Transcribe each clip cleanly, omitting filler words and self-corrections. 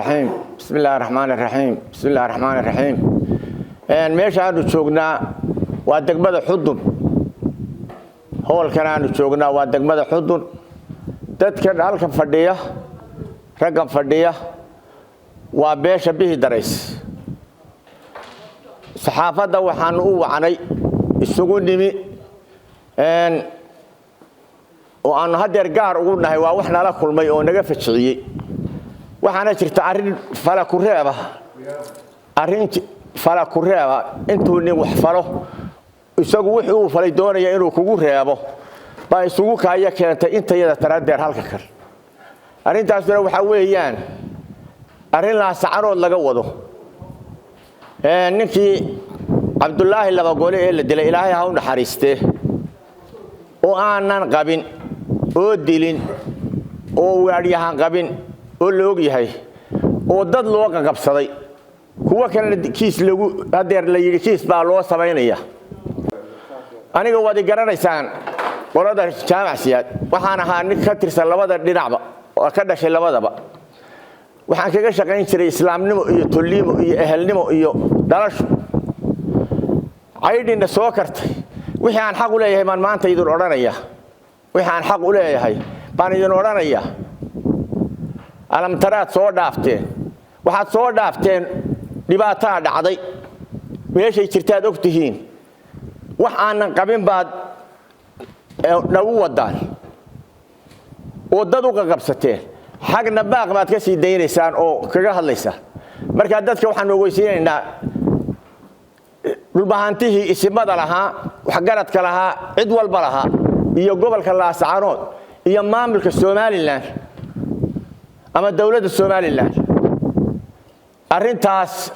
الرحيم بسم الله الرحمن الرحيم بسم الله الرحمن الرحيم meesha aanu joognaa waa degmada Xudun howlkan aanu joognaa waa degmada Xudun dadka halka fadhiya raggan fadhiya waa beesha bihi darays saxaafada waxaan u wacnay isugu nimi oo aan hadeer gaar ugu nahay waa wax nala kulmay oo naga fajiciyay waxaana jirta arin fala ku reeba fala ku reeba intuu nin wax falo isagu wuxuu falay doonaya inuu kugu reebo baa isugu kaaya keentay inta yada taradeer halka kale arintaasna waxa weeyaan arin la sacarood laga wado ninkii Abdullaahi laba gole ee la dilay Ilaahay ha u naxariistee oo aanan qabin oo dilin oo waariyahan qabin oo loog yahay oo dad loo qabsaday kuwa kale kiis lagu hadeer la yiri kiis baa loo sameynaya aniga wadi garanaysaan qolada jaamacsiyaad waxaan ahaa nin ka tirsan labada dhinacba oo ka dhashay labadaba waxaan kaga shaqeyn jiray islaamnimo iyo tolliimo iyo ehelnimo iyo dhalasho aydina soo kartay wixii aan xaq u leeyahay man maanta idin oranaya wixii aan xaq u leeyahay baan idin oranaya alam taraad soo dhaafteen waxaad soo dhaafteen dhibaato dhacday meeshay jirtaad ogtihiin wax aanan qabin baad dhawu wadaan oo dad u qabsateen xagna baaq baad ka sii daynaysaan oo kaga hadlaysaan marka dadka waxaan ogeysiinaynaa dhulbahantihi isimada lahaa wax garadka lahaa cid walba lahaa iyo gobolka Laascaanood iyo maamulka Soomaaliland ama dawladda Soomaaliland arintaas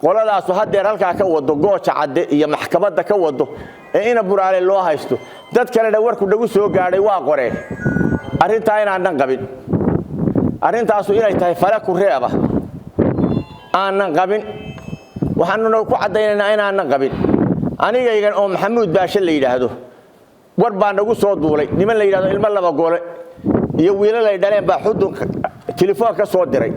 qoladaas hadeer halka ka wado gooja cadde iyo maxkamadda ka wado ina buraale loo haysto dad kale warku dhagu soo gaaray waa qoreen arinta inaan qabin arintaas inay tahay fala ku reeba aanan qabin waxaanu ku cadeynaa inaan qabin anigaygan oo Maxamuud Baashe la yiraahdo war baan nagu soo duulay niman la yiraahdo ilmo laba gole iyo wiilal ay dhaleen baa Xudun telefoon ka soo diray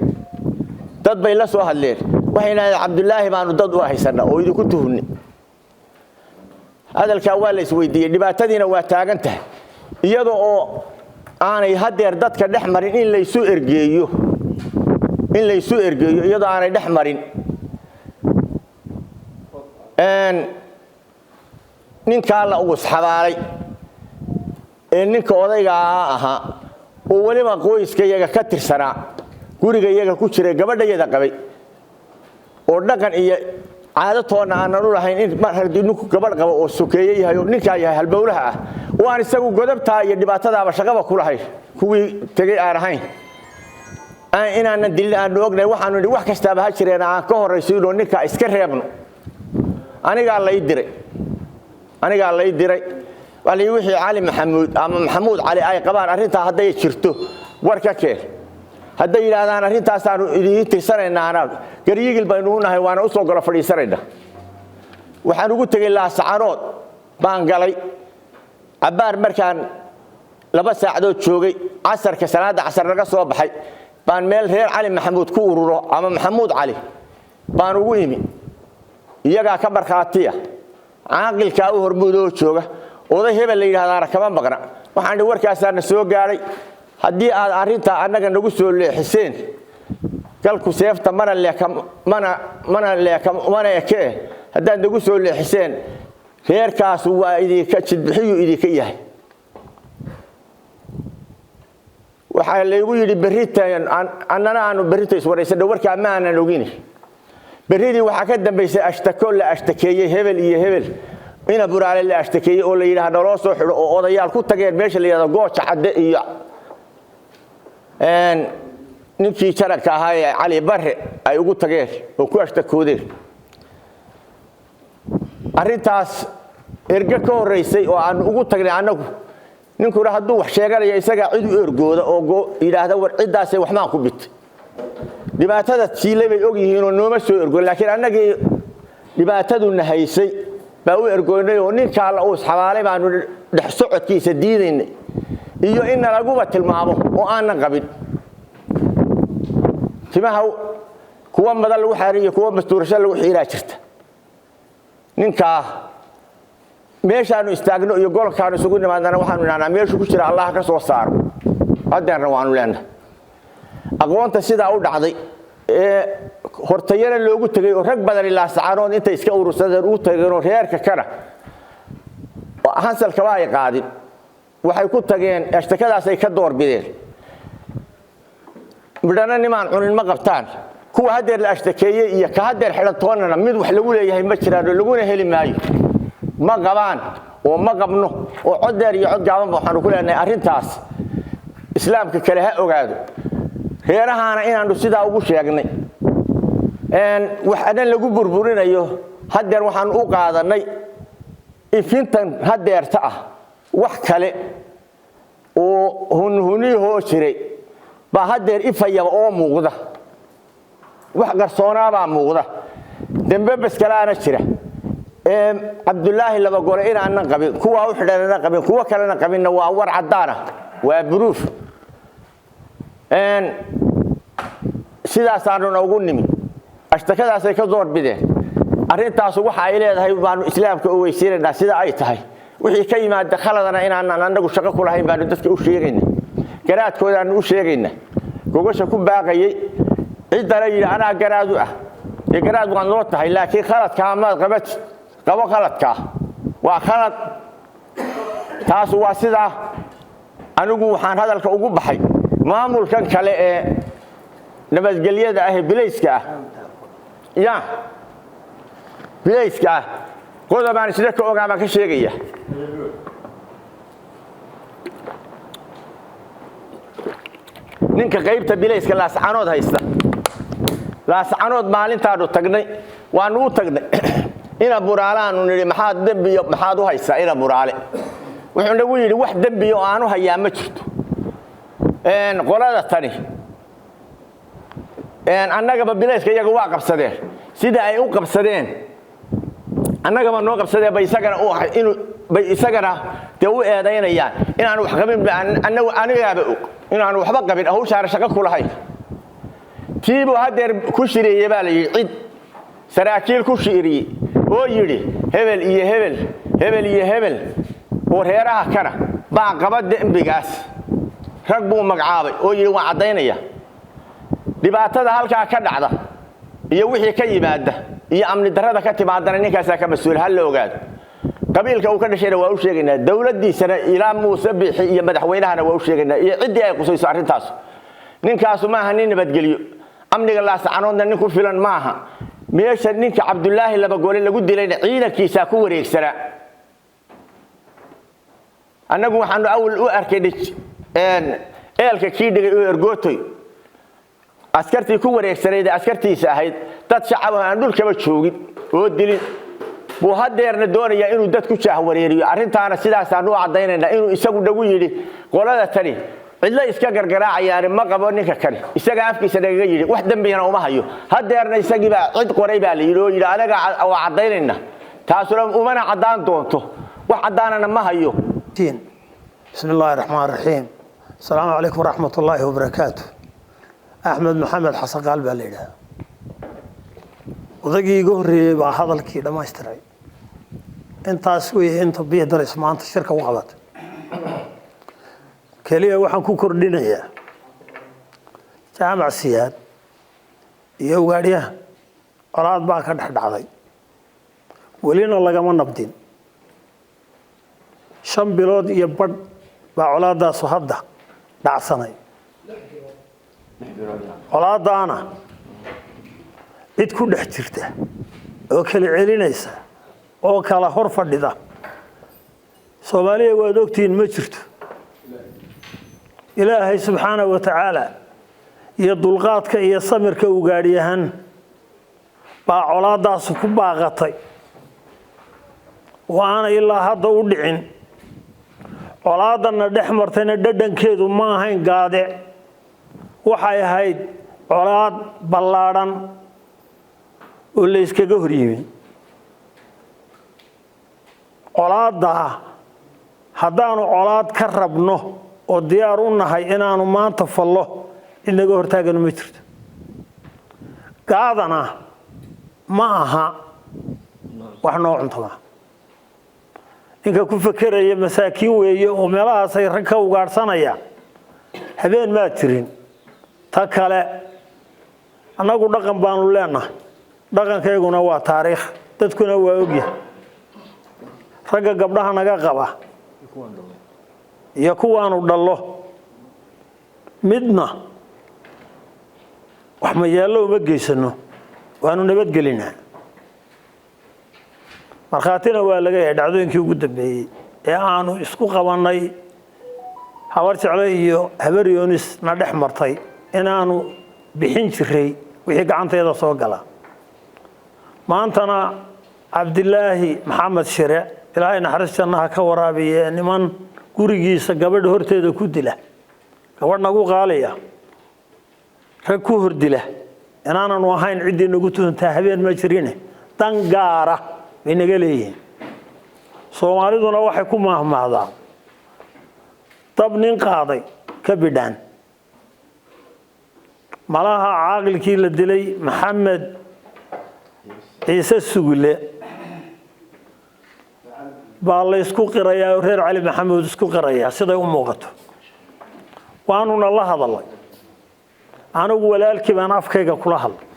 dad bay la soo hadleen waxayna Abdullaahi baanu dad u haysanaa oo idinku tuhunni hadalka waa la isweydiiyay dhibaatadiina waa taagan tahay iyadoo oo aanay hadeer dadka dhaxmarin in la isu ergeeyo iyadoo aanay dhaxmarin ninka la ugu xabaalay ninka odayga ahaa oo waliba qoyska iyaga ka tirsanaa guriga iyaga ku jiray gabadhayada qabay oo dhaqan iyo caadatoona aan u lahayn in mar hadii ninku gabadh qabo oo sokeeyay yahay oo ninka yahay halbowlaha ah oo aan isagu godabta iyo dhibaatadaaba shaqaba ku lahayn kuwii tagay aan ahayn inaan dilin aan ognay waxaanu wax kasta ba jireen aan ka horeysiino ninka iska reebno aniga la diray wali wixii Ali Maxamuud ama Maxamuud Ali ay qabaan arinta haday jirto warka kee haday yiraahdaan arintaas aanu idin tirsanayna gariyigil baynu nahay waana u soo gala fadhiisanayna waxaan ugu tagay Laascaanood baan galay abaar markaan 2 saacadood joogay casarka salaada casar laga soo baxay baan meel reer Ali Maxamuud ku ururo ama Maxamuud Ali baan ugu imi iyaga ka marxaatiya caaqilka u hormuudo jooga oday hebel la yiraahdo kama maqna waxaan warkaasana soo gaaray hadii aad arinta anaga nagu soo leexiseen galku seefta mana eke hadaan nagu soo leexiseen reerkaas waa idinka jidbixiyo idinka yahay waxa la igu yiri baritaan annana aanu baritaan waraysan warka ma aanan ogin baridii waxa ka dambeysay ashtako la ashtakeeyay hebel iyo hebel ina buraale la ashtakeeyay oo la yiraahdo loo soo xiro oo odayaal ku tageen meesha la yiraahdo gooja cadde iyo ninkii jaranka ahaa Ali Barre ay ugu tageen oo ku ashtakoodeen arintaas erga ka horeysay oo aan ugu tagnay anagu ninku hadduu wax sheeganayo isaga cid u ergooda oo yiraahdo war cidaas wax ma ku bit dhibaatada tiilay bay og yihiin oo nooma soo ergo laakiin anagii dhibaatadu nahaysay baa u ergoynay oo ninka la uu xawaalay baanu dhex socodkiisa diidaynay iyo in lagu tilmaamo oo aan qabin timaha kuwa madal lagu xariyo kuwa mastuurasho lagu xiiraa jirta ninka meeshaanu istaagno iyo golkaanu isugu nimaadana waxaanu inaanaa meeshu ku jira Allah ka soo saaro hadeerna waanu leenahay aqoonta sida u dhacday hortayana loogu tagay oo rag badan ilaa sacaanood inta iska urursadeen u tageen reerka kana hansalka waa ay qaadin waxay ku tageen ashtakadaas ay ka doorbideen midana nimaan cunin ma qabtaan kuwa hadeer la ashtakeeyay iyo ka hadeer xidhantoonana mid wax lagu leeyahay ma jiraan oo laguna heli maayo ma qabaan oo ma qabno oo codeer iyo cod gaaban waxaanu ku leenahay arintaas islaamka kale ha ogaado reerahaana inaanu sidaa ugu sheegnay waxaan lagu burburinayo hadeer waxaan u qaadanay ifintan hadeerta ah wax kale oo hunhuni hoo jiray ba hadeer ifaya oo muuqda wax qarsoona baa muuqda dambe bas kalaana jira Abdullaahi laba gole inaan qabin kuwa u xidhanana qabin kuwa kalena qabinna waa war cadaana waa proof sidaas aanu ugu nimi ashtakadaas ay ka doorbideen arintaas waxa ay leedahay baanu islaamka u weysiinaa sida ay tahay wixii ka yimaada khaladana inaan anagu shaqo ku lahayn baanu dadka u sheegaynaa garaadkooda aanu u sheegaynaa gogasha ku baaqayay cidana yiri ana garaadu ah garaad waan loo tahay laakiin khaladka ma qabat qabo khaladka waa khalad taas waa sida anigu waxaan hadalka ugu baxay maamulkan kale ee nabadgelyada ah bilayska ya bilayska qodobaan sida ka ogaama ka sheegaya ninka qaybta bilayska la saanood haysta la saanood maalintaadu tagnay waan u tagnay ina buraalaanu niri maxaad dambiyo maxaad u haysaa ina buraale wuxuu nagu yiri wax dambiyo aanu hayaa ma jirto qolada tani annagaba bilayska iyaga waa qabsadeen sida ay u qabsadeen annagaba noo qabsadeen bay isagana u eedaynayaan inaan wax qabin anigaaba inaan waxba qabin hawshaana shaqo ku lahayn tiibo hadeer ku shiriyay baa la yiri cid saraakiil ku shiriyay oo yiri hebel iyo hebel hebel iyo hebel oo reeraha kana baa qabad dambigaas rag buu magacaabay oo yiri waan cadeynaya dhibaatada halka ka dhacda iyo wixii ka yimaada iyo amni darada ka timaadana ninkaas ka mas'uul hal la ogaado qabiilka uu ka dhashay waa u sheegaynaa dawladdiisana ilaa Muuse Bixi iyo madaxweynahana waa u sheegaynaa iyo cidii ay qusayso arintaas ninkaas ma aha nin nabadgeliyo amniga la saanoodna nin ku filan ma aha meesha ninka Abdullaahi laba gole lagu dilayna ciidankiisa ku wareegsana annagu waxaanu awal u arkaynay eelka kii dhigay oo ergootoy askartii ku wareegsaneed askartiisa ahayd dad shacab aan dhulkaba joogin oo dilin buu hadeerna doonaya inuu dad ku jaah wareeriyo arintaana sidaas aanu cadeynayna inuu isagu dhagu yiri qolada tani cidla iska gargaraacayaan ma qabo ninka kale isaga afkiisa dhaga yiri wax dambiyana uma hayo hadeerna isagiiba cid qoray baa la yiri oo yiri anaga waa cadeynayna taasuna umana cadaan doonto wax cadaanana ma hayo bismillahir rahmaanir rahiim assalaamu alaykum warahmatullaahi wabarakaatuh أحمد محمد حسن قلب عليها وذاقي قهري بهذا الكي لما اشتري انت اسوي انت بيه درس ما انت الشركة وقبت كليه وحن كوكردين هي جامع السياد يو غاريه أراد باك حد عضي ولينا الله قام نبدين شم بلود يبرد بعولاد صهدة دعسني colaadaana cid ku dhex jirta oo kala celinaysa oo kala hor fadhida Soomaaliya waad ogtiin ma jirto Ilaahay subhanahu wa ta'ala iyo dulqaadka iyo samirka uu gaadhiyahan baa colaadaas ku baaqatay waana ilaa hadda u dhicin colaadana dhex martayna dhadhankeedu ma ahayn gaade waxay ahayd colaad ballaaran oo la iskaga horyimin colaada haddaanu colaad ka rabno oo diyaar u nahay inaanu maanta fallo inaga hortaagan ma jirto qaadana ma aha wax noo cuntama ninka ku fakeraya masaakiin weeye oo meelahaas ay rag ka ugaarsanaya habeen ma tirin ta kale anagu dhaqan baanu leenahay dhaqankeeguna waa taariikh dadkuna waa ogyahay ragga gabdhaha naga qaba iyo kuwaanu dhallo midna wax ma yeelo uma geysano waanu nabadgelinaa markhaatina waa laga yahay dhacdooyinkii ugu dambeeyey ee aanu isku qabanay habar jeclo iyo habar yoonis na dhex martay inaanu bixin jiray wixii gacanteeda soo gala maantana cabdilaahi maxamed shire ilaahay naxariis jannaha ka waraabiye niman gurigiisa gabadha horteeda ku dila gabadh nagu qaaliya rag ku hordila inaananu ahayn ciddii nagu tuhuntaa habeen ma jirine dan gaara bay naga leeyihiin soomaaliduna waxay ku maahmaahdaa dab nin qaaday ka bidhaan malaha caaqilkii la dilay maxamed ciise sugule baa la isku qirayaa reer cali maxamuud isku qirayaa siday u muuqato waanuna la hadalay anigu walaalkii baan afkayga kula hadlay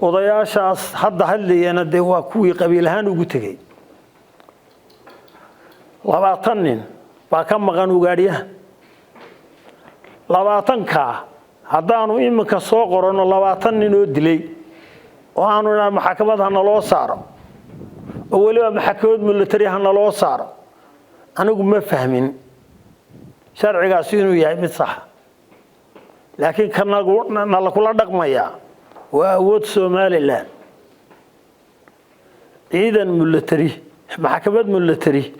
odayaashaas hadda hadlayana dee waa kuwii qabiil ahaan ugu tegey 20 nin baa ka maqan ugaadhiyaha 20ka haddaanu iminka soo qorano 20 nin oo dilay oo aanu maxkamadda naloo saaro oo waliba maxkamad military naloo saaro anigu ma fahmin sharcigaas inuu yahay mid sax laakiin kana la kula dhaqmaya waa awood Soomaaliland ciidan military maxkamad military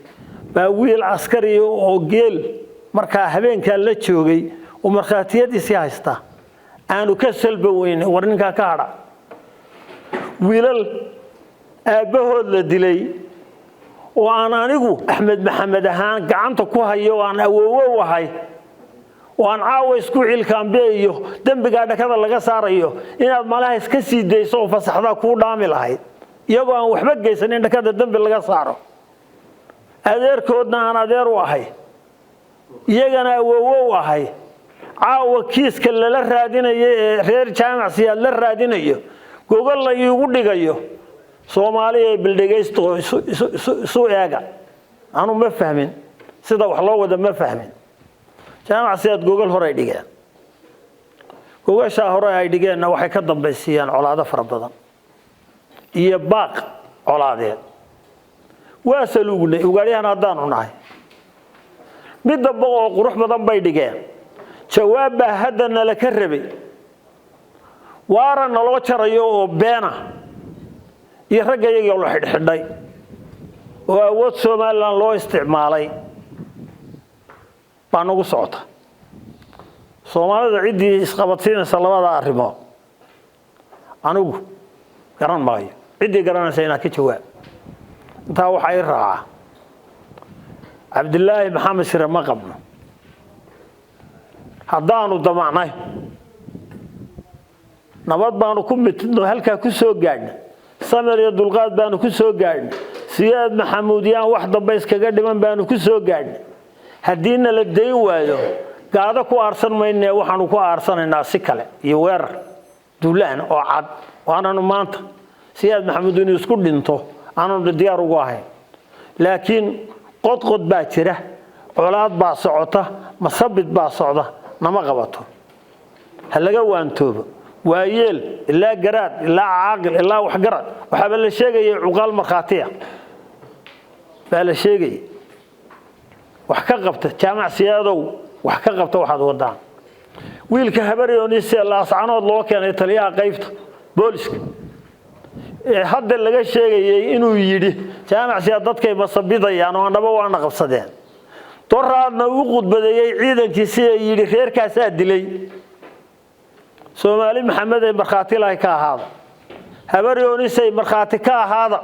baa wiil askari oo geel markaa habeenka la joogay oo markhaatiyadiisa haysta aanu ka salba weyn warninka ka hadha wiilal aabahood la dilay oo aan anigu Axmed Maxamed ahaan gacanta ku hayo aan awoowo wahay oo aan caawa isku cilkaanbeeyo dambiga dhakada laga saarayo inaad malaha iska sii deyso oo fasaxda ku dhaami lahayd iyagoo aan waxba geysanin dhakada dambi laga saaro adeerkoodna aan adeer u ahay iyagana awoowo u ahay caawa kiiska lala raadinayo ee reer jaamacsiyaad la raadinayo gogol la iigu dhigayo Soomaaliya bildhigaysto isu eega aanu ma fahmin sida wax loo wada ma fahmin jaamacsiyaad gogol hore ay dhigeen gogasha hore ay dhigeenna waxay ka dambeysiyaan colaado fara badan iyo baaq colaadeed waa saluugnay ugaadhiyahan haddaanu nahay mid damba oo qurux badan bay dhigeen jawaab baa haddana la ka rabay waara naloo jarayo oo beena iyo ragga iyaga loo xidhxidhay oo awood Soomaaliland loo isticmaalay baa nagu socota Soomaalida ciddii isqabadsiinaysa labada arrimood anigu garan maayo ciddii garanaysa inaa ka jawaab intaa waxay raacaa cabdilaahi maxamed shire ma qabno haddaanu damacnay nabad baanu ku midno halkaa ku soo gaadhnay samir iyo dulqaad baanu ku soo gaadhnay siyaad maxamuud yaan wax dambe iskaga dhiman baanu ku soo gaadhnay haddiina la dayn waayo gaado ku aarsan maynee waxaanu ku aarsanaynaa si kale iyo weerar duulaan oo cad waananu maanta siyaad maxamuud inuu isku dhinto aanu diyaar ugu ahayn laakiin qodqod baa jira colaad baa socota masabid baa socda nama qabato halaga waantoobo waayeel ilaa garaad ilaa caaqil ilaa wax garad waxa la sheegay cuqaal markhaatiya baa la sheegay wax ka qabta jaamacsiyadow wax ka qabta waxaad wadaan wiilka habaryoonise laascanood loo keenay taliyaha qaybta booliska hadda laga sheegay inuu yiri jaamacsiyad dadkay masabidayaan oo anaba waana qabsadeen doraadna uu qudbadeeyay ciidankiisa yiri reerkaas dilay Soomaali Maxamed ee markhaati lahay ka ahaada habaryoonise markhaati ka ahaada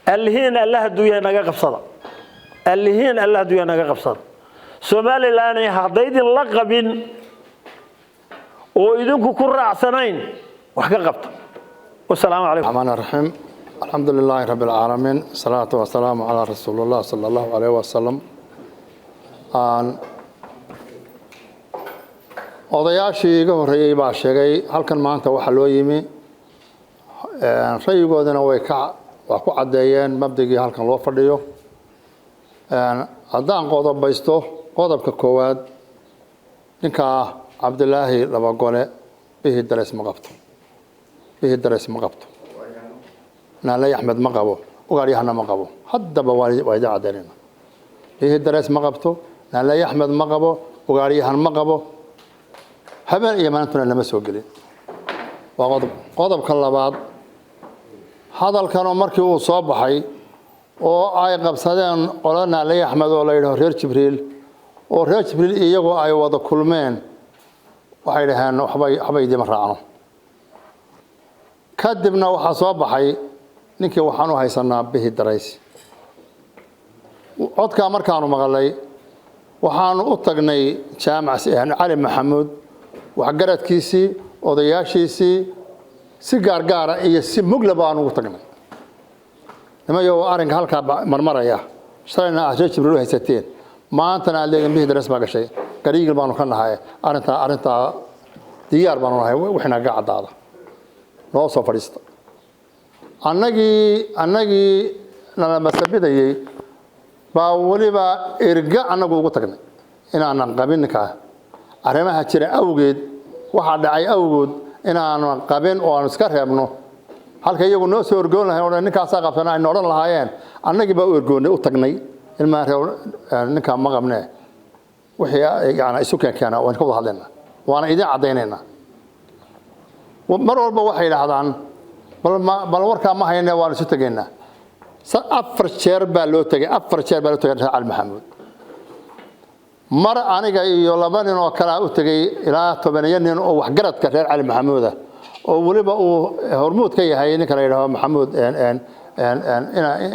alhiin Allah duuya naga qabsada alhiin Allah duuya naga qabsada Soomaaliland ay hadaydi la qabin oo idinku ku raacsanayn wax ka qabto والسلام عليكم الرحمن الرحيم الحمد لله رب العالمين الصلاة والسلام على رسول الله صلى الله عليه وسلم odayaashii iga horeeyay baa sheegay halkan maanta waxa loo yimi rayigoodana waa ku cadeeyeen mabdagii halkan loo fadhiyo haddaan qodobaysto qodobka koowaad ninka Cabdilaahi Labagole bihi darees ma qabto bihi darees ma qabto naalay Axmed ma qabo ugaariyahana ma qabo haddaba waa ida cadeynayna bihi darees ma qabto naalay Axmed ma qabo ugaariyahan ma qabo habeen iyo maantuna lama soo gelin waa qodobka labaad hadalkan markii uu soo baxay oo ay qabsadeen qolana Naalay Axmed oo la yiraahdo reer Jibriil oo reer Jibriil iyagoo ay wada kulmeen waxay dhahaan waxbay idin raacno kadibna waxa soo baxay ninkii waxaan u haysanaa bihi dareys codka markaanu maqalay waxaan u tagnay jaamac Cali Maxamuud waxgaradkiisii odayaashiisii si gaargaara iyo si mugla baan ugu tagnay nimayo arrinka halka marmaraya shalayna reer Jibriil haysateen maantana adeegan bihi darees ma gashay gariigil baanu ka nahay arinta diyaar baanu nahay wixna gacadaada noo soo fadhiista annagii nala masabidayay baa waliba irga annagu ugu tagnay inaanan qabinka arrimaha jira awgeed waxa dhacay awgood inaanan qabin oo aan iska reebno halka iyagu noo soo orgoon lahayn oo ninkaas qabsana ay noqon lahaayeen annagii baa u orgoonay u tagnay ilma ninka ma qabnee wixii yaana isu keenana waan ka wada hadlaynaa waana idin cadeynayna mar walba waxay yiraahdaan bal warka ma hayne waan isu tageynaa afar jeer baa loo tagay Cali Maxamuud mar aniga iyo laba nin oo kala u tagay ilaa 10 nin oo waxgaradka reer Cali Maxamuud oo waliba uu hormuud ka yahay ninka la yiraahdo Maxamuud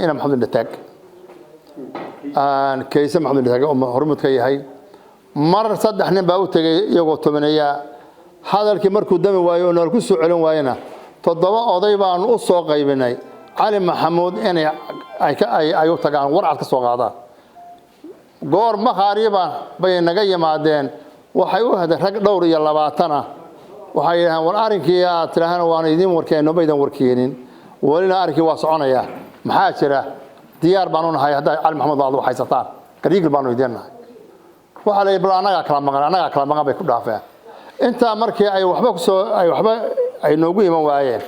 ina Maxamuud Dhataag kaysa Maxamuud Dhataag oo hormuud ka yahay mar saddex nin baa u tagay iyagoo 10 hadalkii markuu dami waayo oo ku soo celin waayna 7 oday baan u soo qaybinay Cali Maxamuud inay ay u tagaan warcad ka soo qaadaan goor ma qaariba bay naga yimaadeen waxay u haday rag dhowr iyo 20 waxay yiraahdeen war arinkii aad tiraahana waan idin warkeenno baydan warkeenin walina arinkii waa soconaya maxaa jira diyaar baan u nahay hadda Cali Maxamuud baad waxaysataan gariigil baan u idinahay waxa la yiraahdaa anaga kala maqan bay ku dhaafeen inta markii ay waxba ay noogu iman waayeen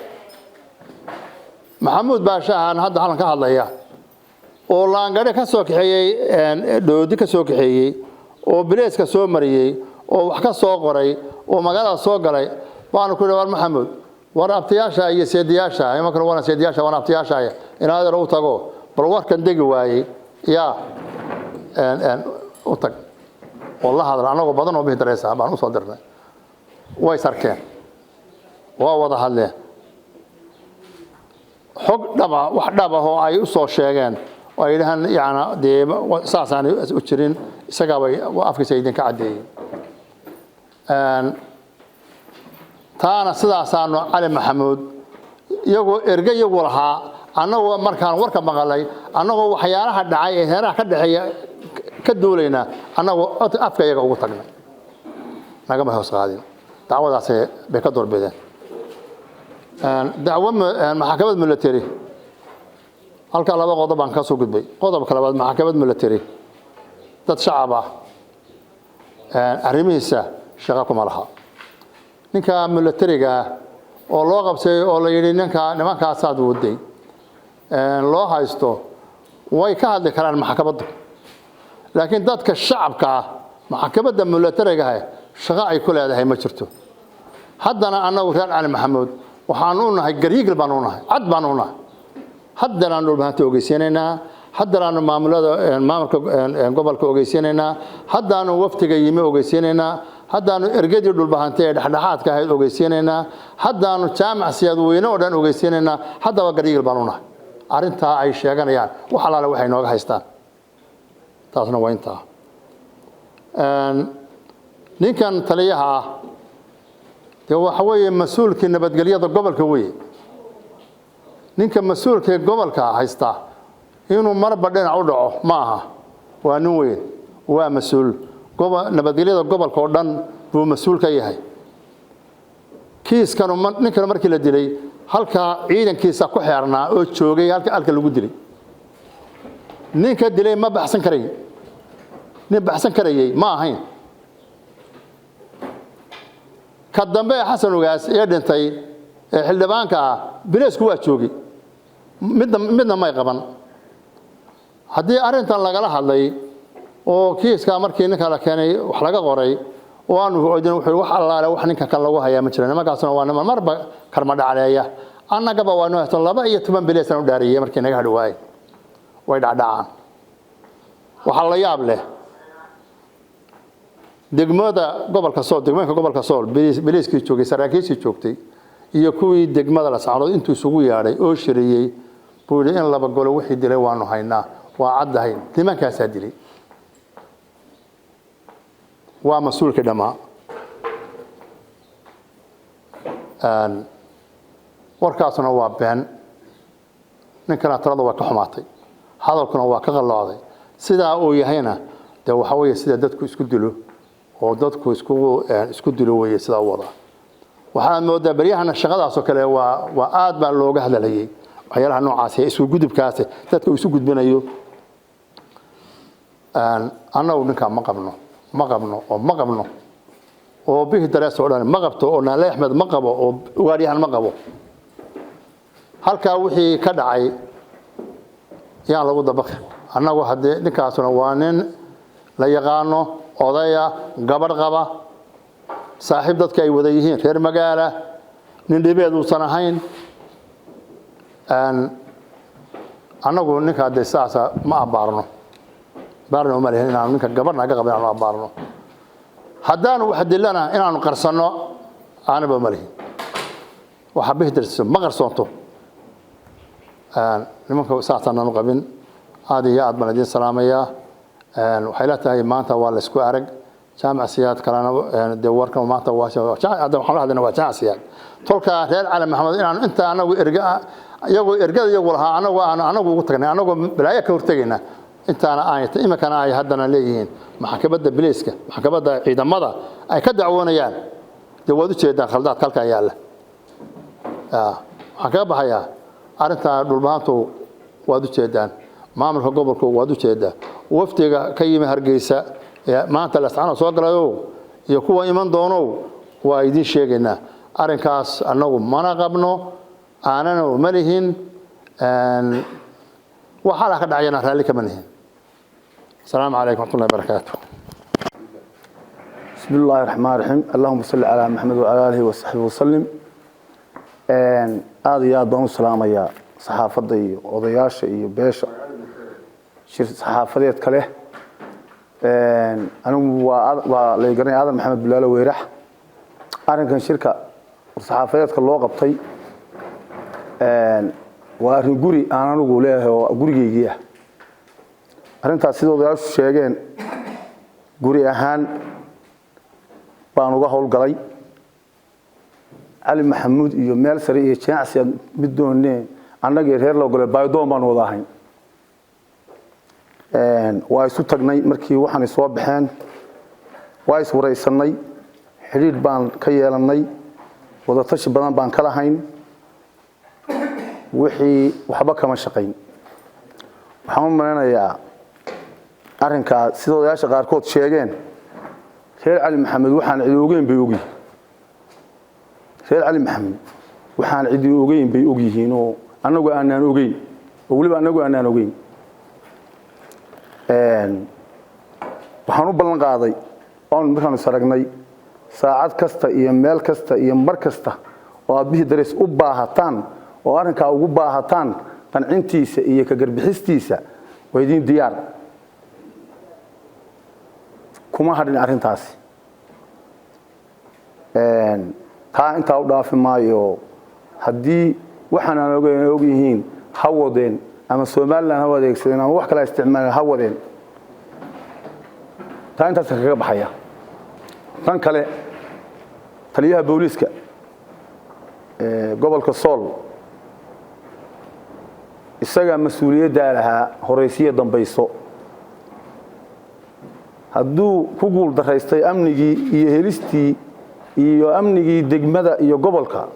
Maxamuud Baashaan hadda halan ka hadlaya oo laangare ka soo kaxeeyay doodi ka soo kaxeeyay oo bilees ka soo mariyay oo wax ka soo qoray oo magaalada soo galay waan ku war Maxamuud war abtiyaasha iyo seediyaasha ay markaa wana seediyaasha wana abtiyaasha inaad u tago bal warkan degi waayay ya u tag wallahi hadal anagu badan oo bihi dareesa baan u soo dirnay way sarkeen waa wada hadleen xog dhaba wax dhaba oo ay u soo sheegeen oo ay dhahan yaana saasaan u jirin isaga way afkiisa idin ka cadeeyay taana sidaasaanu Cali Maxamuud iyagoo ergayagu lahaa annagoo markaan warka maqalay annagoo waxyaalaha dhacay ee heeraha ka dhaxeeya ka duulayna annagoo afka iyaga ugu tagnay naga ma hoos qaadin dacwadaas bay ka doorbideen dacwo maxkamad military halka laba qodob aan ka soo gudbay qodobka labaad maxkamad military dad shacab ah arrimihiisa shaqo kuma laha ninka militariga oo loo qabsay oo la yiri nimankaas aad waday loo haysto way ka hadli karaan maxkamadda laakiin dadka shacabka ah maxkamadda militariga shaqo ay ku leedahay ma jirto haddana anagu reer Cali Maxamuud waxaan u nahay gariigil baan u nahay cad baan u nahay haddana aanu dhulbaanta ogeysiinaynaa haddana aanu maamulka gobolka ogeysiinaynaa haddana waftiga yimi ogeysiinaynaa haddana ergadii dhulbaanta ee dhaxdhaxaadka ahayd ogeysiinaynaa haddana jaamac siyad weyne oo dhan ogeysiinaynaa haddaba gariigil baan u nahay arinta ay sheeganayaan wax alaala waxay nooga haystaan taasna waa intaa ninkan taliyaha dee waxa weeye mas-uulkii nabadgelyada gobolka weeye ninka mas-uulka ee gobolka haysta inuu marba dhinac u dhaco ma aha waa nin weyn waa mas-uul nabadgelyada gobolka oo dhan buu mas-uul ka yahay kiiskanu ninkana markii la dilay halkaa ciidankiisa ku xeernaa oo joogay halka lagu dilay ninka dilay ma baxsan karay nin baxsan karayay ma ahayn ka dambe xasan ugaas ee dhintay ee xildhibaanka ah bileesku waa joogay midna may qaban haddii arrintan lagala hadlay oo kiiska markii ninka la keenay wax laga qoray oo aanu oodin wuxuu wax allaale wax ninka kan lagu hayaa ma jira nimankaasna waa niman marba karma dhacleeya annagaba waa noo 12 bileesan u dhaariyay markii naga hadhawaay way dhacdhacaan waxa la yaab leh degmada gobolka Sool bileeskii joogay saraakiishii joogtay iyo kuwii degmada la saarood intuu isugu yaadhay oo shiriyay buu in laba golo wixii dilay waanu haynaa waa caddahay nimankaas dilay waa mas'uulka dhamaa warkaasuna waa been ninkana talada waa ka xumaatay hadalkuna waa ka qalooday sidaa uu yahayna de waxa weeye sida dadku isku dilo oo dadku isku dilo weeye sida wada waxaan moodaa bariyahana shaqadaas oo kale waa aad baa looga hadlayay waxyaalaha noocaas ah isku gudubkaas dadku isu gudbinayo annagu ninka ma qabno oo bihi daraas oo dhan ma qabto oo Naale Axmed ma qabo oo ugaariyahan ma qabo halka wixii ka dhacay yaa lagu dabaqay annagu hadee ninkaasuna waa nin la yaqaano odaya gabadh qaba saaxiib dadka ay wada yihiin reer magaala nin dhibeed uu san ahayn annagu ninka hadee saasa ma abaarno baarno ma leeyahay inaan ninka gabadhna ka qabno abaarno haddaanu wax dilana inaanu qarsano aanaba ma leeyahay waxa bihdirso ma qarsoonto nimanka saasana aanu qabin aad iyo aad baan idin salaamayaa waxay la tahay maanta waa la isku arag jaamac siyaad kalena de warka maanta waa jaamac waxaan hadana waa jaamac siyaad tolka reer cali maxamed inaan inta anagu ergada iyagu lahaa anagu ugu tagnay anagu balaayo ka hortagayna intaana aayta imikana ay haddana leeyihiin maxkamadda bileeska maxkamadda ciidamada ay ka dacwoonayaan de waad u jeedaan khaldaad halka yaala waxaan ka baxayaa arinta dhulbaantu waad u jeedaan maamulka gobolku waad u jeedaa waftiga ka yimi Hargeysa maanta la saano soo galayo iyo kuwa iman doono waa idin sheegaynaa arinkaas anagu mana qabno aanana ma lihin waxa la ka dhacayna raali kama lihin السلام عليكم ورحمة الله وبركاته بسم الله الرحمن الرحيم اللهم صل على محمد وعلى آله وصحبه وسلم هذا يا دون السلام يا صحافة وضياش بيش شر صحافة كله أنا وليجرني هذا محمد بلال ويرح أنا كان شركة صحافة كله قبطي وأرجوري أنا نقول له أرجوري جيه arintaas sidoo ay sheegeen guri ahaan baan uga howlgalay Ali Maxamuud iyo meel sare iyo jinaacsi mid doonay annaga reer loo galay baydoon baan wada ahayn waa isu tagnay markii waxaan soo baxeen waa is wareysanay xiriir baan ka yeelanay wada tashi badan baan kala hayn wixii waxba kama shaqayn waxaan u maleynayaa arrinka sidoo yaasha qaarkood sheegeen reer cali maxamed waxaan cid ogeyn bay ogi reer cali maxamed waxaan cid ogeyn bay og yihiin oo anagu aanan ogeyn oo waliba anagu aanan ogeyn waxaan u ballan qaaday oo markaan saragnay saacad kasta iyo meel kasta iyo mar kasta oo aad bixi dareys u baahataan oo arrinka ugu baahataan qancintiisa iyo ka garbixistiisa way idin diyaar kuma hadin arrintaasi taa inta u dhaafi maayo haddii waxaan aan og yihiin hawadeen ama Soomaaliland ha adeegsadeen ama wax kale isticmaalaan hawadeen taa intaas kaga baxaya tan kale taliyaha booliska gobolka Sool isaga mas'uuliyadda lahaa horeysiye dambayso hadduu ku guul daraystay amnigii iyo helistii iyo amnigii degmada iyo gobolka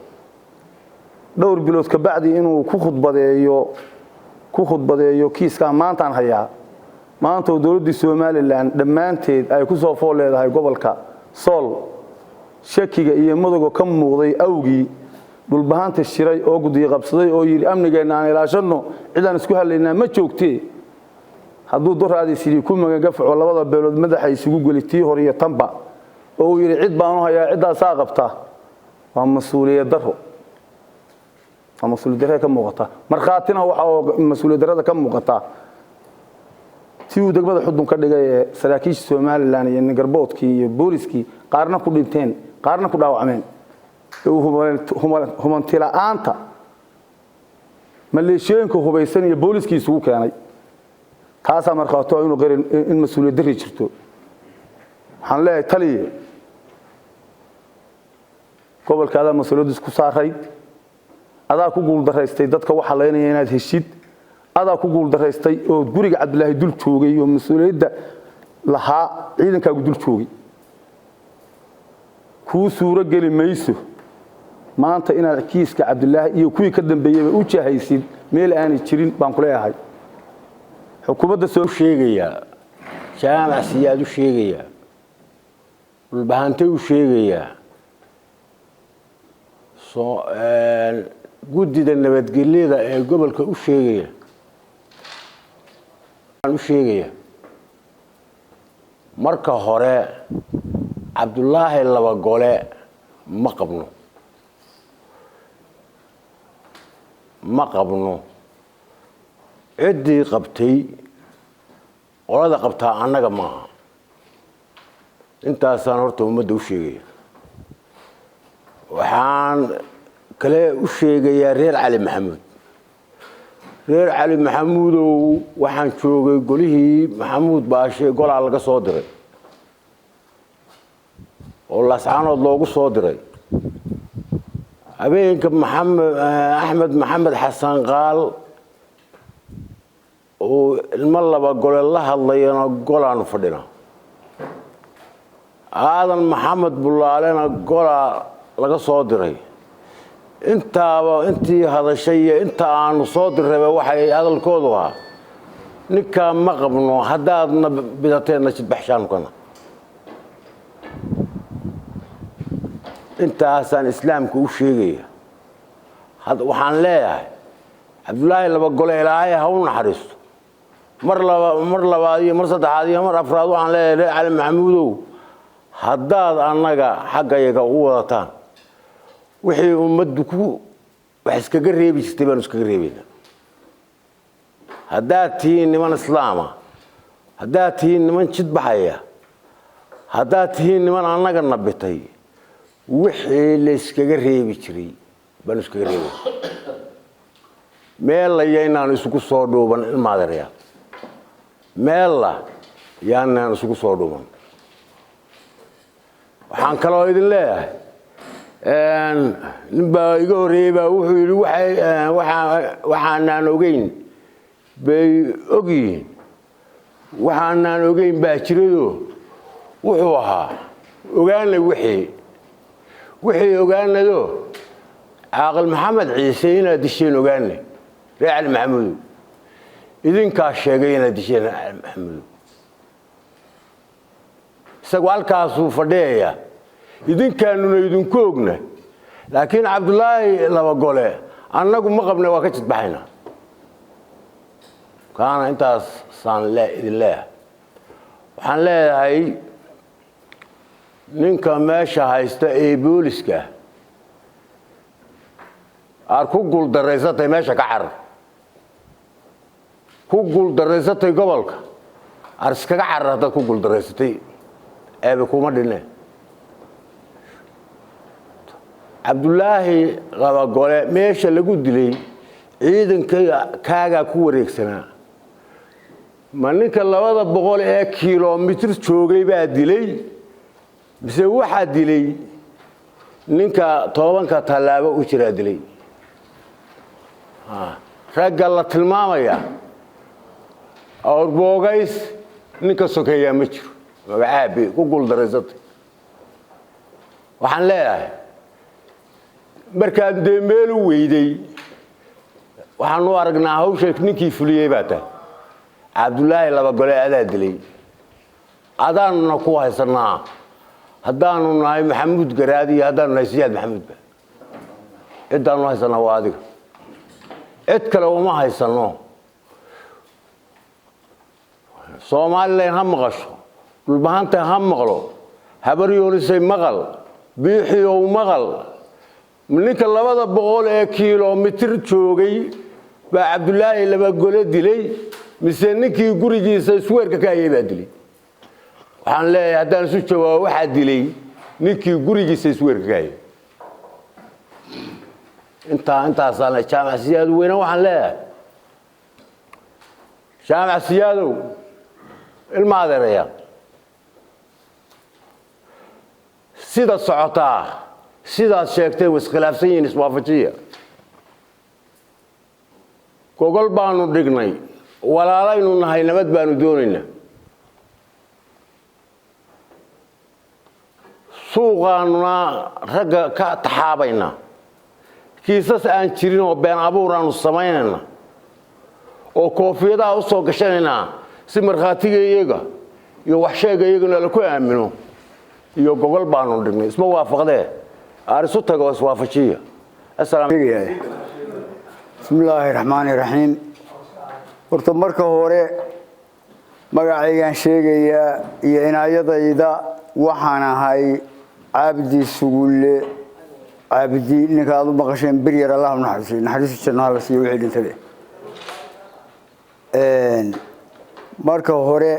dhowr bilood ka bacdi inuu ku khudbadeeyo kiiska maantaan hayaa maanta dawladda Soomaaliland dhamaanteed ay ku soo fool leedahay gobolka Sool shakiga iyo madowga ka muuqday awgii dhulbahaanta shiray oo gudiga qabsaday oo yiri amnigeena aan ilaashano cidaan isku haleynaa ma joogtee hadduu doraadii sidii ku magangafco labada beelood madaxa isugu gelitii hor iyo tanba oo yiri cid baan u hayaa cidaas qabta waa mas'uuliyad daro ka muuqata marqaatina waxa mas'uuliyad darada ka muuqata si uu degmada xudun ka dhigay saraakiisha Soomaaliland iyo Garboodkii iyo booliskii qaarna ku dhinteen qaarna ku dhaawacmeen humanti la'aanta maleeshiyooyinka hubaysan iyo booliskii isugu keenay taas marqaato inuu qarin in mas'uuliyad darri jirto waxaan leeyahay taliye gobolkaada mas'uuliyad isku saaray adaa ku guul daraystay dadka waxa leenayaa inaad heshid adaa ku guul daraystay oo guriga Cabdilaahi dul joogay oo mas'uuliyadda lahaa ciidankaagu dul joogay ku suura gali mayso maanta inaad kiiska Cabdilaahi iyo kuwii ka dambeeyay u jahaysid meel aan jirin baan ku leeyahay xukuumadda soo sheegaya jaamac siyaad u sheegaya dhulbahaantay u sheegaya soo guddida nabadgelyada ee gobolka u sheegaya marka hore Cabdulaahi laba gole ma qabno ciddii qabtay qolada qabtaa annaga maaha intaasaan horta ummadda u sheegaya waxaan kale u sheegayaa reer Cali Maxamuudow waxaan joogay golihii Maxamuud Baashe golaa laga soo diray oo lascaanood loogu soo diray habeenka Axmed Maxamed Xasan Qaal oo ilma laba gole la hadlayna golaan fadhina aadan Maxamed Bulaalena golaa laga soo diray intii hadashay inta aanu soo diray waxay hadalkoodu ahaa ninka ma qabno hadaadna bidateena jidbaxshaankana intaasaan islaamku u sheegaya waxaan leeyahay Cabdulaahi laba gole ilaahay ha u naxariisto mar labaad iyo mar saddexaad iyo mar afraad waxaan leeyahay Cali Maxamuudow haddaad annaga xaggayaga u wadataan wixii ummaddu wax iskaga reebi jirtay baan iskaga reebaynaa haddaad tihiin niman islaama haddaad tihiin niman jid baxaya haddaad tihiin niman annaga nabitay wixii la iskaga reebi jiray baan iskaga reebay meel la yaynaan isugu soo dhooban ilmaadeeraya meel la yaanaan isugu soo dhooban waxaan kaloo idin leeyahay ninbaa iga horeeyay baa wuxuu yidhi waxaanaan ogeyn bay ogyihiin waxaanaan ogeyn baa jirado wuxuu ahaa ogaanay wixii ogaanado caaqil Maxamed Ciise inaad disheen ogaanay reer Cali Maxamuud idinkaa sheegay inaad disheen Cali Maxamuud isagoo halkaasuu fadhiyaya idinkaanuna idinku ogna laakiin Cabdulaahi laba gole annagu ma qabna waa ka jidbaxayna kaana intaas saan idin leeyahay waxaan leeyahay ninka meesha haysta ee booliska ku guul daraysatay meesha ka carar ku guul daraysatay gobolka iskaga carar haddaad ku guul daraysatay eebe kuma dhinne Cabdulaahi laba gole meesha lagu dilay ciidanka kaaga ku wareegsanaa ma ninka 200 kiiloomitir joogay baa dilay bise waxa dilay ninka tobanka tallaabo u jira dilay ragga la tilmaamaya awrboogays ninka sokeeyaa ma jiro magacaabi ku guuldareysatay waxaan leeyahay markaan dee meel u weyday waxaan u aragnaa hawsha ninkii fuliyey baa tahay cabdullaahi laba gole adaa dilay adaanuna ku haysanaa haddaanu nahay maxamuud garaadi iyo haddaanu nahay siyaad maxamuudba ciddaanu haysanaa waa adiga cid kale uma haysano Soomaaliland ha maqasho dhulbahanta ha maqlo habaryoonisay maqal biixiyo maqal ninka 200 kiiloomitir joogay baa cabdullaahi laba gole dilay mise ninkii gurigiisa isweerka ka hayay baa dilay waxaan leeyahay haddaan isu jawaabo waxaa dilay ninkii gurigiisa isweerka ka hayay intaasaan jaamac siyaad weyna waxaan leeyahay jaamac siyaadow ilma adeeraya sida socotaa sidaad sheegtay way iskhilaafsan yihiin iswaafajiya gogol baanu dhignay walaalaynu nahay nabad baanu doonaynaa suuqaanuna ragga ka taxaabayna kiisas aan jirin oo been abuuraanu samaynayna oo koofiyadaha u soo gashanayna si markhaatiga iyaga iyo wax sheega iyagana la ku aamino iyo gogol baanu dhignay isma waafaqdee arisu tago iswaafajiya assalaamu bismillaahi raxmaani raxiim horta marka hore magacaygaan sheegayaa iyo inaayadayda waxaan ahay cabdi sugulle cabdi ninka aad u maqasheen biryar allah naxariisu jannaha la siiyo wixii dhintay marka hore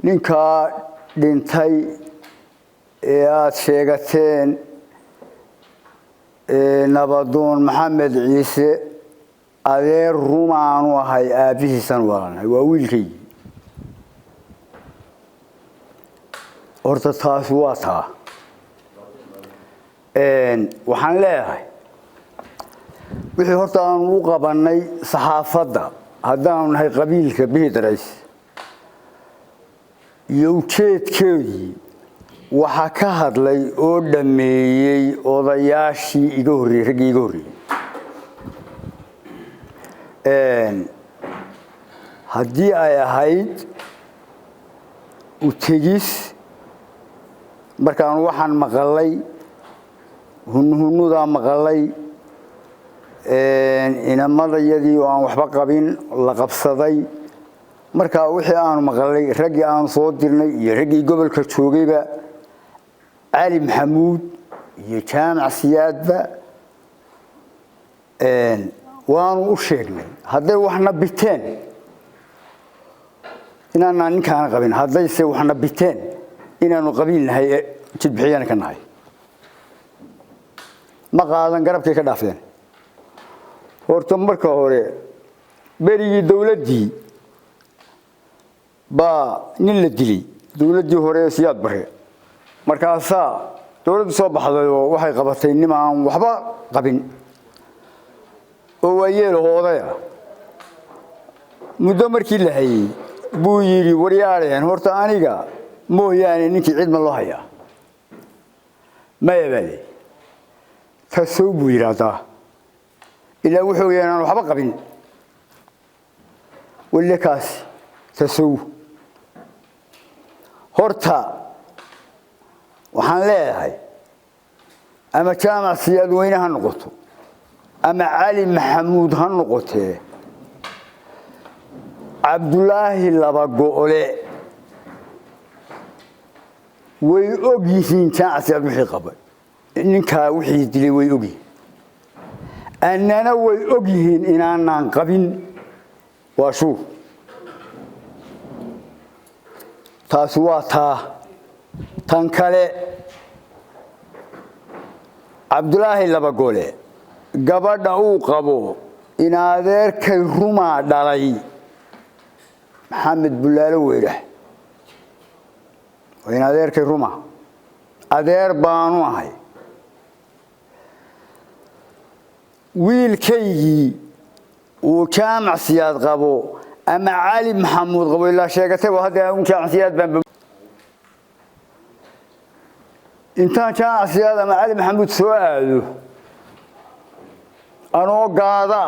ninkaa dhintay ee aad sheegateen nabadoon maxamed ciise adeer rumaanu ahay aabihiisan walaalnahay waa wiilkaygii horta taasi waa taa waxaan leeyahay wixii horta aanu u qabannay saxaafadda haddaanu nahay qabiilka bihidarays iyo ujeedkeedii waxaa ka hadlay oo dhameeyey odayaashii iga horreeyey raggii iga horreeyey haddii ay ahayd u tegis markaan waxaan maqalay hunhunudaa maqalay inamadayadii oo aan waxba qabin la qabsaday markaa wixii aanu maqalay raggii aanu soo dirnay iyo raggii gobolka joogayba cali maxamuud iyo jaamac siyaadba waanu u sheegnay hadday waxna biteen inaanaan ninkaana qabin haddayse waxna biteen inaanu qabiil nahay jidbixiyana ka nahay ma qaadan garabkay ka dhaafeen horta marka hore berigii dowladdii baa nin la dilay dowladdii hore ee siyaad bare markaasaa dowladdu soo baxday oo waxay qabatay nin aan waxba qabin oo waayeelahoo odaya muddo markii la hayey buu yidhi waryaadheen horta aniga mooyaane ninkii cid ma loo hayaa maya baa leey tasow buu yidhaahdaa ilaa wuxuu yahay inaan waxba qabin wille kaasi tasow horta waxaan leeyahay ama jaamac siyaad weyne ha noqoto ama cali maxamuud ha noqotee cabdullaahi laba go'ole way og yihiin jaamac siyaad wixii qabay ninkaa wixii dilay way og yihiin annana way og yihiin inaanaan qabin waa shuur taasi waa taa tan kale cabdullaahi laba gole gabadha uu qabo in adeerkay rumaa dhalay maxamed bulaalo weyrax in adeerkay ruma adeer baanu ahay wiilkaygii uu jaamac siyaad qabo ama cali maxamuud qabo ilaa sheegatay hadda jaamac siyaad baan intaan jaamac siyaad ama cali maxamuud soo aado anoo gaada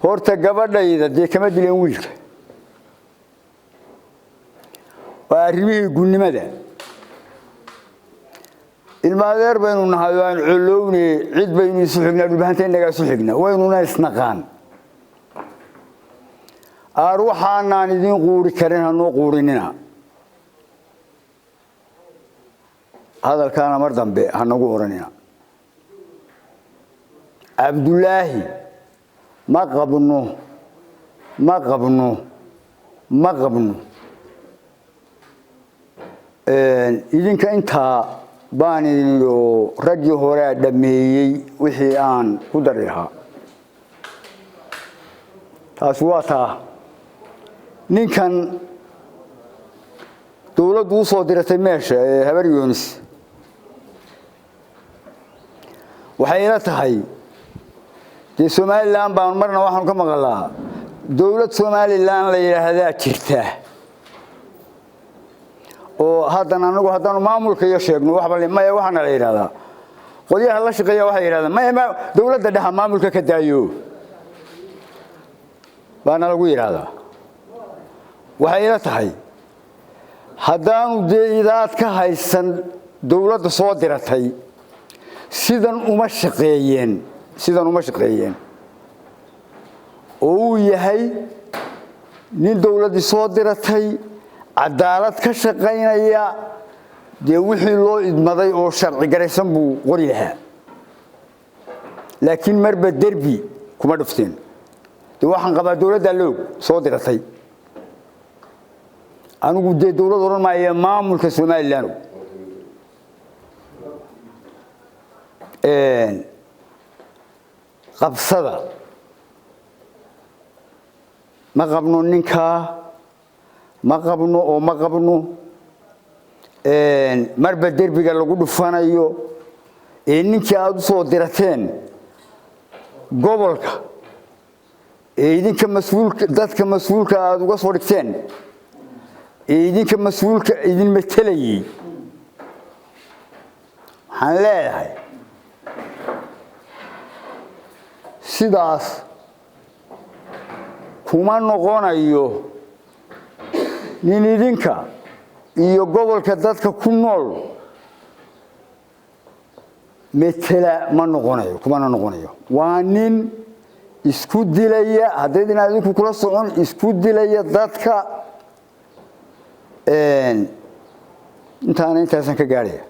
horta gabadhayda dee kama dileen wiilka waa arrimihii gunnimada ilmaadeer baynu nahay waan culowne cid baynu isu xignaa dhulbahanta inaga isu xignaa waynuna isnaqaan aar waxaanaan idin quuri karin hanoo quurinina hadalkaana mar dambe hanagu oranina cabdullaahi ma qabno idinka intaa baan idinyo raggii hore dhameeyey wixii aan ku dari lahaa taasi waa taa ninkan dawladdu u soo diratay meesha ee habar yoonis waxay ila tahay dee somalilan baan marna waxaanu ka maqalaa dawlad somalilan la yidhaahdaa jirta oo haddana anagu haddaanu maamulka iyo sheegno maya waxaana la yidhahdaa qolyaha la shaqeeya waxay yidhahdaan maya dawladda dhexa maamulka ka daayo baana lagu yidhaahdaa waxay ila tahay haddaanu dee idaad ka haysan dawladda soo diratay sidan uma shaqeeyeen oo uu yahay nin dawladdii soo diratay cadaalad ka shaqaynaya dee wixii loo idmaday oo sharci garaysan buu qori lahaa laakiin marba derbi kuma dhufteen dee waxaan qabaa dawladdaa loog soo diratay anigu dee dawlad odhan maaya maamulka somalilan qabsada ma qabno ninkaa ma qabno marba derbiga lagu dhufanayo ee ninkii aad u soo dirateen gobolka ee idinka dadka mas-uulka aad uga soo dhigteen ee idinka mas-uulka idin matelayay waxaan leeyahay sidaas kuma noqonayo nin idinka iyo gobolka dadka ku nool metela kumana noqonayo waa nin isku dilaya haddaydin idinku kula socon isku dilaya dadka intaana intaasan ka gaadhaya